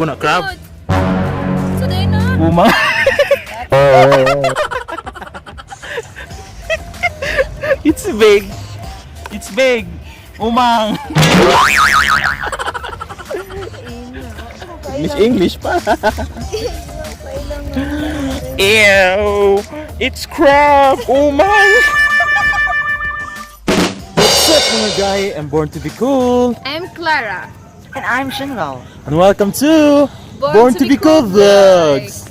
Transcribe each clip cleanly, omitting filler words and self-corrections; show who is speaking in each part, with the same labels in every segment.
Speaker 1: na crab.
Speaker 2: So day na.
Speaker 1: Umang. It's big. It's big. Umang. English pa. Ew. It's crab. Umang. What's up mga guy? I'm born to be cool.
Speaker 2: I'm Clara.
Speaker 3: And I'm Shinral.
Speaker 1: And welcome to Born to be Cool Vlogs.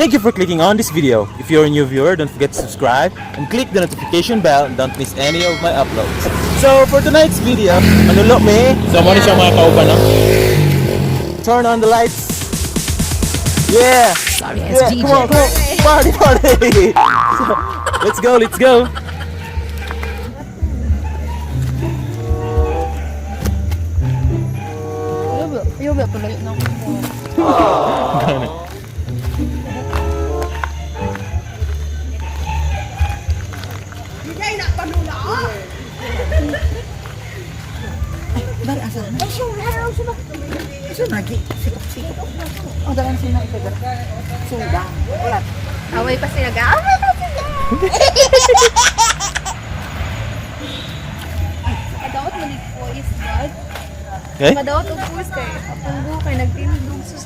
Speaker 1: Thank you for clicking on this video. If you're a new viewer, don't forget to subscribe and click the notification bell and don't miss any of my uploads. So for tonight's video, manulok me. So mo ni siya mga kauban, no? Turn on the lights. Yeah.
Speaker 2: Sorry,
Speaker 1: Yeah, come on. Party. Let's go.
Speaker 2: Ayaw ba pala na ako.
Speaker 3: Dari asal. Isa lagi. Sikap. Oh, dalam sini itu sudah. Ulat.
Speaker 2: Away pa sila ga. Away pa sila. Kadawat mo ni po is God.
Speaker 1: Okay?
Speaker 2: Kadawat og post kay apong kay nagtindog sus.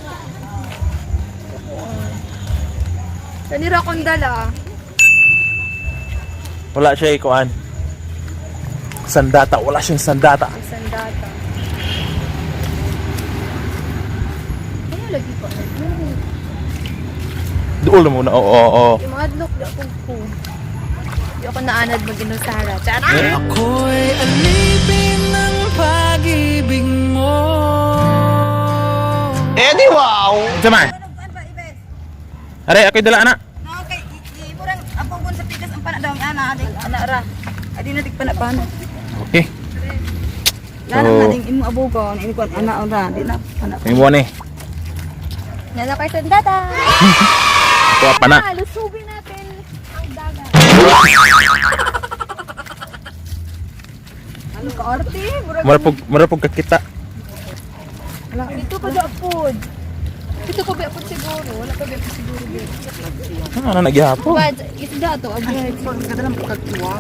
Speaker 2: Kanira kong dala.
Speaker 1: Wala siya ikuan. Sandata, wala siyang sandata.
Speaker 2: Isang data. Ano lagi ko?
Speaker 1: Doon muna. Oo.
Speaker 2: Yung mga adlok di ako ko. Di ako naanad mag-inusara. Tara!
Speaker 4: Ako'y alipin ng pag-ibig mo.
Speaker 1: Eddie, wow! Saman! Aray, ako'y dala, anak.
Speaker 3: Okay, murang apogon sa pikas ang pana daw ang ana ra. Adi na tigpana-pana.
Speaker 1: Okay.
Speaker 3: Lalo
Speaker 1: So-
Speaker 3: na ding imo abogon, ini kon ana ra, di na pana.
Speaker 1: May buwan eh.
Speaker 2: Yan na kay sandata!
Speaker 1: Ito apa na.
Speaker 2: Lusubin natin ang dagat.
Speaker 3: Ano ka arte?
Speaker 1: Marapog kakita.
Speaker 2: Dito ka daapod. Dito ka daapod siguro. Wala ka daapod siguro.
Speaker 1: Ano nagyapo?
Speaker 2: But, ito dato. Agad.
Speaker 3: Kadalang pagkatuwa.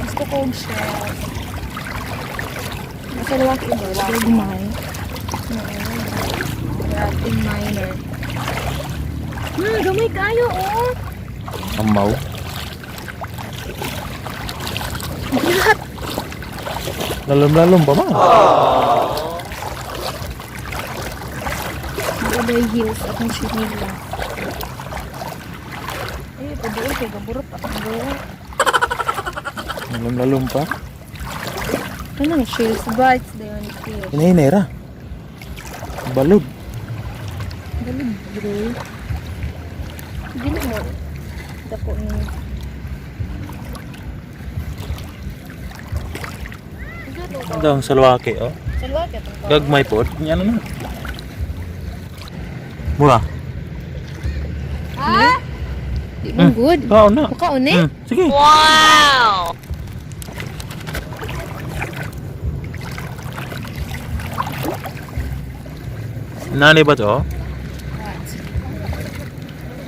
Speaker 2: Gusto kong shell. Nasa laki ba? Big mine. Ating miner. Gamay kayo, oh.
Speaker 1: Amaw.
Speaker 2: Lahat.
Speaker 1: Lalom pa man.
Speaker 2: May heels akong sinila. Padoon kay gaburot akong gawa.
Speaker 1: Lalom pa.
Speaker 2: Anong shields bites na yun?
Speaker 1: Hinahinera. Balog.
Speaker 2: Galing, bro. Hindi na mo. Dako ni...
Speaker 1: Ito ang salwake, oh.
Speaker 2: Salwa ka itong
Speaker 1: Gagmay po. Yan na. Mura.
Speaker 2: Ha? Di mo good.
Speaker 1: Oo na.
Speaker 2: Makaon eh?
Speaker 1: Sige.
Speaker 2: Wow!
Speaker 1: Nani ba to?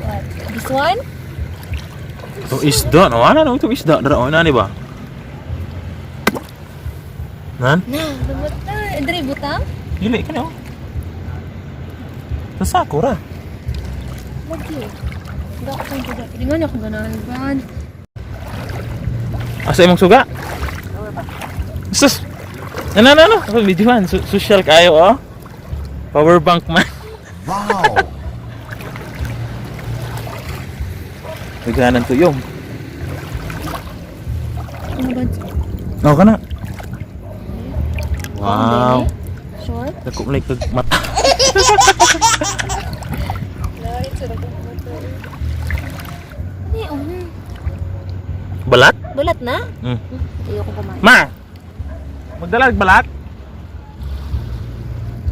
Speaker 2: What? This one?
Speaker 1: Itong isda. No? Ano itong isda? Dara, nani ba? Nan?
Speaker 2: Na, lumutang. Dari butang?
Speaker 1: Dili ka na, oh. Sa sakura.
Speaker 2: Lagi. Hindi ako kang suga. Hindi man ako ganahan.
Speaker 1: Asa imong suga? Sus! Ano? Ako videohan. Social kayo, oh. Power bank man.
Speaker 5: Wow!
Speaker 1: Naghanan tuyong.
Speaker 2: Ano ba?
Speaker 1: Oo ka na. Wow.
Speaker 2: Short?
Speaker 1: Nakumulay kag mata.
Speaker 2: Lahat sa nagkukumotor. Ano yun?
Speaker 1: Balat?
Speaker 2: Balat na? Ayoko kumain.
Speaker 1: Ma! Magdalag balat?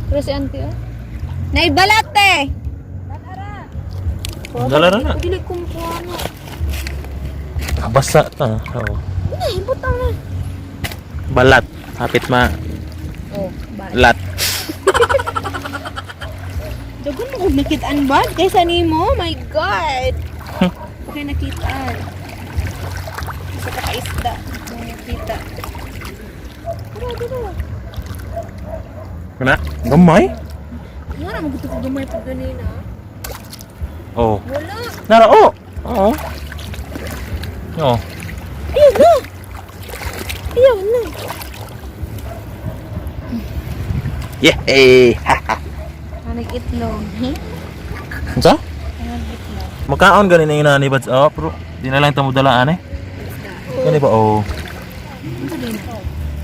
Speaker 2: Pero si auntie, oh. Naibalat eh!
Speaker 1: Dala na na.
Speaker 2: Dili kong kuano.
Speaker 1: Basa ta. Oo.
Speaker 2: Ay, butang na.
Speaker 1: Balat. Hapit ma.
Speaker 2: Oh, ba.
Speaker 1: Lat.
Speaker 2: Dagon mo kung nakitaan ba? Kaysa ni mo? My God! Okay, nakitaan. Isa ka isda. Nakita. Dito.
Speaker 1: Kana? Gamay?
Speaker 2: Ano na magutok ko gamay pag ganina?
Speaker 1: Oo.
Speaker 2: Wala.
Speaker 1: Nara, oo. Oo. Oo.
Speaker 2: Ayaw na! Ayaw na!
Speaker 1: Yay!
Speaker 2: Nag-itlog.
Speaker 1: Sa?
Speaker 2: Nag-itlog.
Speaker 1: Makaon ganin na inani bads oh, pero di na lang tamo dalaan eh. Kani ba oh.
Speaker 2: Ano sabihin na?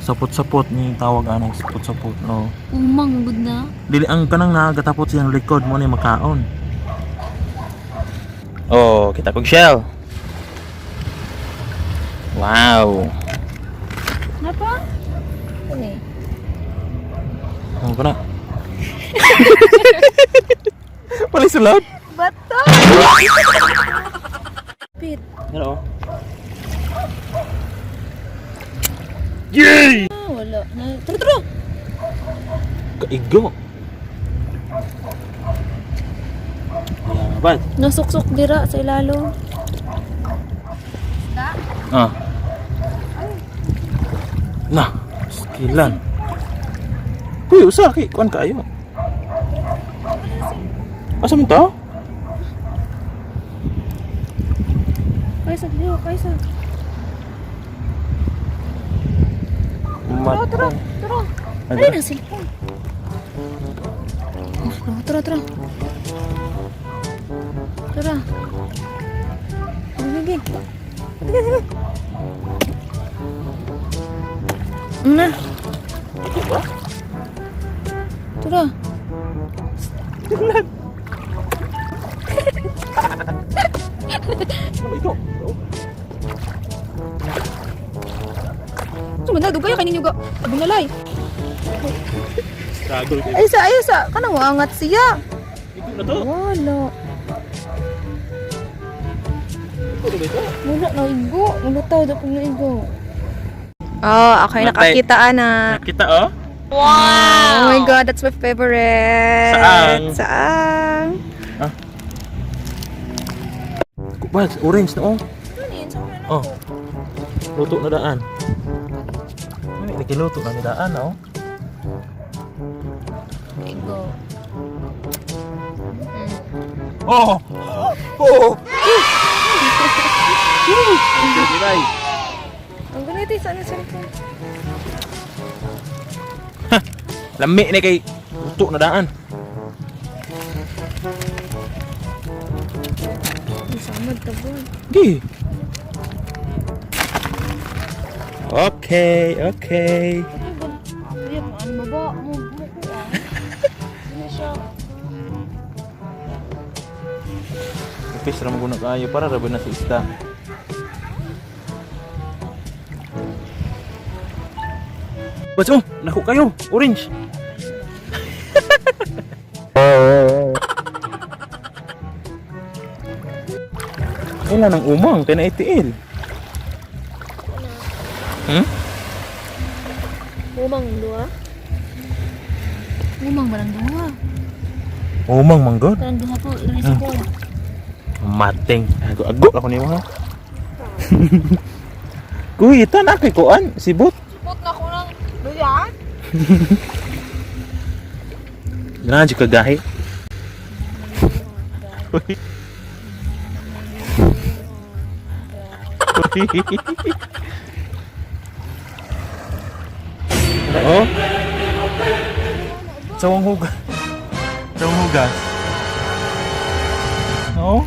Speaker 1: Sapot-sapot ni tawag anong sapot-sapot no.
Speaker 2: Umang good na.
Speaker 1: Dili ang kanang nagatapot siyang likod mo ni makaon. Oh, kita kog shell. Wow.
Speaker 2: Napa? Ano eh?
Speaker 1: Ano ka na? Paling sulod.
Speaker 2: Bato! Pit.
Speaker 1: Ano? Yay!
Speaker 2: Wala. Turo!
Speaker 1: Kaigo. Yan, bad.
Speaker 2: Nasuksok dira sa ilalo.
Speaker 1: Ah. Nah, skilan. Kuy, usa kay kuan kayo. Asa mo to?
Speaker 2: Kaisa, Leo, kaisa.
Speaker 1: Mat.
Speaker 2: Turo.
Speaker 1: Ano?
Speaker 2: Ay, nang cellphone. Turo. Turo. Sige. Sige. Una. Turo.
Speaker 1: Ito.
Speaker 2: Sumanda, dugay kanin yung abong nalay.
Speaker 1: Struggle kayo.
Speaker 2: Ay, sa. Kanang waangat siya.
Speaker 1: Ito na to.
Speaker 2: Wala.
Speaker 1: Ito na ba ito?
Speaker 2: Wala na igo. Malutaw daw kung naigo. Oh, okay.
Speaker 1: Matay.
Speaker 2: Nakakita na.
Speaker 1: Nakita oh.
Speaker 2: Wow! Oh my God, that's my favorite.
Speaker 1: Saang?
Speaker 2: Saang?
Speaker 1: Bad, orange na oh.
Speaker 2: Ano yun? Saan na
Speaker 1: Oh. Luto na daan. Ay, nakiluto na ni daan oh.
Speaker 2: Igo.
Speaker 1: Oh! Oh! Diray.
Speaker 2: Ang ganito yung sana cellphone.
Speaker 1: Lami na kay luto na daan.
Speaker 2: Isamad ka boy.
Speaker 1: Di. Okay.
Speaker 2: Ay, ano ba? Mo ko ah. Ano siya?
Speaker 1: Fish ra maguna kayo para rabi na sa isda. What's oh? Naku kayo, orange. Wala nang umang, kaya na-itil.
Speaker 2: Umang dua? Umang barang dua.
Speaker 1: Umang manggod?
Speaker 2: Barang dua po, ilis ko.
Speaker 1: Mating. Ago ako ni mo ha. Kuy, ita na kay kuan, sibot.
Speaker 2: Sipot na ko ng duyan.
Speaker 1: Ganahan si kagahi. Uy. Oh. Sawang hugas. Sawang hugas. Oh.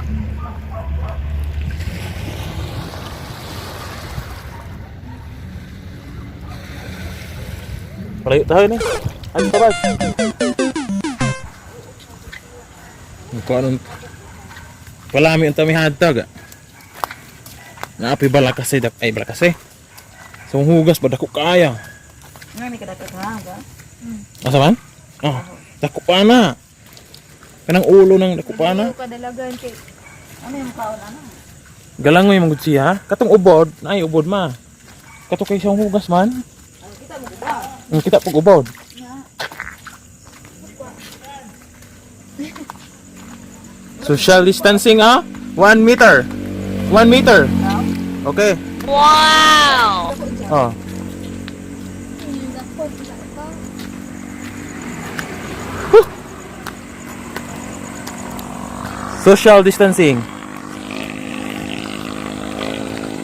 Speaker 1: Malayo tayo na. Ano pa ba? Kung anong palami ang tami hatag. Naapi bala kasi ay bala kasi. So hugas ba dako kaya.
Speaker 3: Ngani ka dapat nga.
Speaker 1: Asa man? Oh, dako pa na. Kanang ulo ng dako pa na.
Speaker 2: Kadalagan kay
Speaker 3: Ano yung kaon ano?
Speaker 1: Galang mo yung mga siya. Katong ubod. Ay, ubod ma. Kato kay siyang hugas man.
Speaker 3: Kita mo ba?
Speaker 1: Kita pag ubod. Social distancing 1 meter. 1 meter. Okay. Wow! Oh. Whew. Social distancing.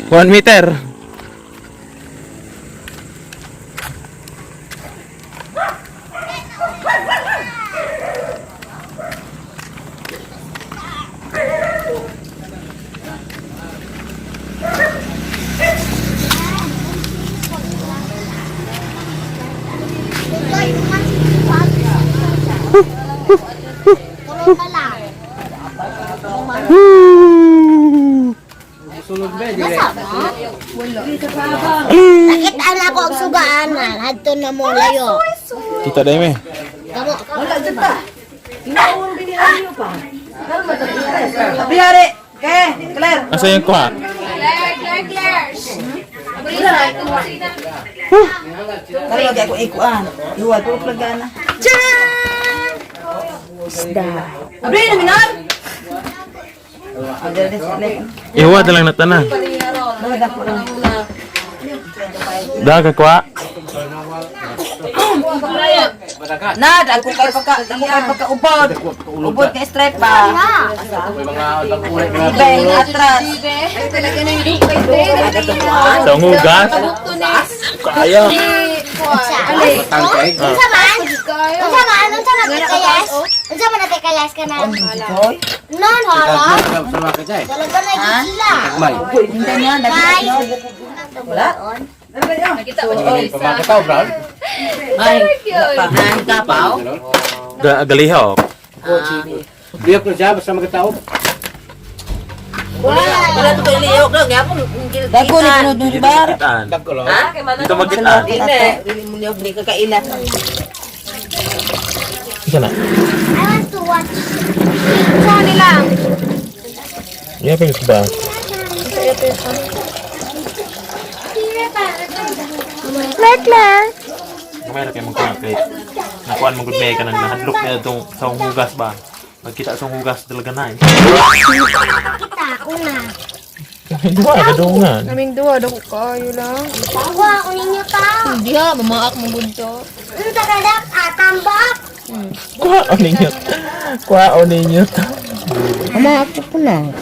Speaker 1: 1 meter.
Speaker 5: Nakita na ako ang sugaanan. Hadto na mo layo.
Speaker 1: Kita dai me.
Speaker 5: Kamu
Speaker 3: Wala dyan pa. Inaon binihan niyo pa. Ano ba ito? Kapiyari! Kaya, Claire!
Speaker 1: Asa yung kuha?
Speaker 3: Kaya lagi ako ikuan. Iwal, puro plagana. Isda. Abri na minar! Agad na sila.
Speaker 1: Iwa lang na tanan.
Speaker 3: Dawid ako lang.
Speaker 1: Daga kuha.
Speaker 3: Nad, ako kay pagka-ubod. Ubod kay strike ba? Ibe, atras.
Speaker 1: Sa hugas. Kaya.
Speaker 5: Unsa man? Unsa man? Unsa man kayas? Unsa man natin kayas ka na? Non, hala. Talaga na sila.
Speaker 3: Hindi niya,
Speaker 5: Bye.
Speaker 3: wala. Ay, pahan kapaw.
Speaker 1: Galihaw.
Speaker 6: Biyak na siya, basta magkatao.
Speaker 3: Wala to kay Leo daw, gyapon. Dago ni kuno dun bar.
Speaker 1: Kitaan.
Speaker 6: Dagko lang.
Speaker 1: Dito magkitaan.
Speaker 3: Dili mo niyo ni kakaila.
Speaker 1: Isa na.
Speaker 5: I want to watch. Sorry lang.
Speaker 1: Iya pa yung ba? Kamay na kayo magkakit. Nakuhaan mo good may ka na nahadlok na itong sa hugas ba? Magkita sa hugas talaga na eh.
Speaker 5: Kita ako na.
Speaker 1: Dua, kadungan.
Speaker 2: Kaming duwa, dako kayo lang.
Speaker 5: Tawa ako ninyo tao.
Speaker 2: Hindi ha, mamaak mo gunto.
Speaker 5: Unsa ka dak? Tambak.
Speaker 1: Kuha o ninyo. Kuha o ninyo to.
Speaker 5: Mamaak ko lang.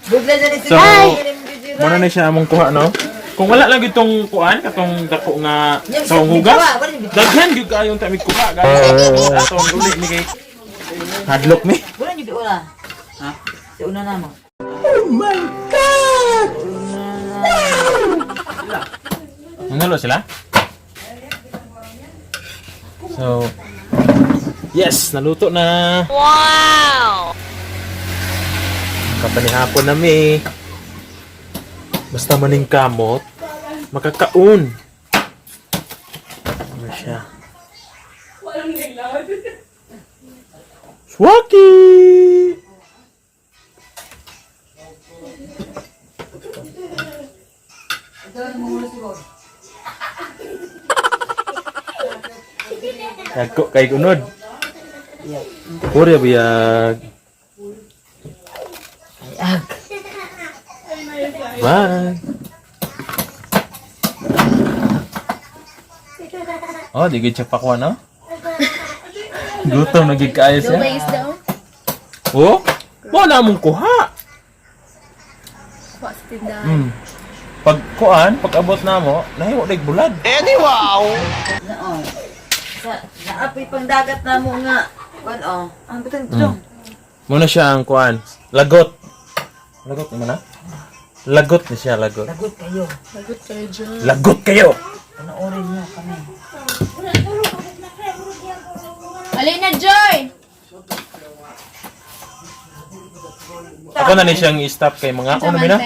Speaker 3: Bugla na ni
Speaker 1: So, muna na siya among kuha no? Kung wala lang itong kuhaan, katong dako nga sa hugas, daghan gyud kayong tamig kuha. Gaya itong ulit ni kay hadlok ni.
Speaker 3: Wala niyo di una. Ha? Di una na mo.
Speaker 1: Nanalo sila? So, yes, naluto na. Wow! Kapanihapon na mi. Basta maning kamot, makakaon. Ano siya? Swaki! Ako kay kunod. Pura biyag.
Speaker 3: Ag.
Speaker 1: Bye. Oh, di gid siya pakuha no? Gutom na gid kaayo siya.
Speaker 2: daw.
Speaker 1: Oh, mo na mong kuha.
Speaker 2: Pa sa tindahan.
Speaker 1: Pag kuan, pag abot na mo, nahiwa dag bulad.
Speaker 3: Noon. Sa naapoy pang dagat na mo nga. Kon oh. Ang bitang dong.
Speaker 1: Muna siya ang kuan, lagot. Lagot mo na? Lagot na siya, lagot.
Speaker 3: Lagot kayo.
Speaker 2: Lagot kayo dyan.
Speaker 1: Lagot kayo.
Speaker 3: Panoorin niyo kami.
Speaker 2: Alin na, Joy!
Speaker 1: Ako na ni siyang i-stop kay mga ano na.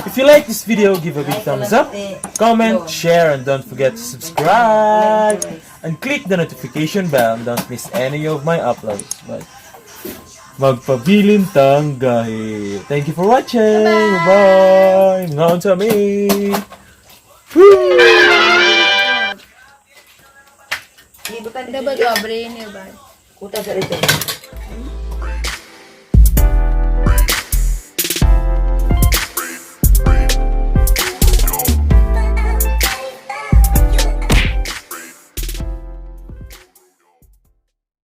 Speaker 1: If you like this video, give a big thumbs up, comment, share, and don't forget to subscribe. And click the notification bell and don't miss any of my uploads. Bye. magpabilin tanggahi. Thank you for watching. Bye-bye. Ngaon sa amin.
Speaker 3: Libutan
Speaker 2: Double cobre yun, ba?
Speaker 3: Kuta sa rito.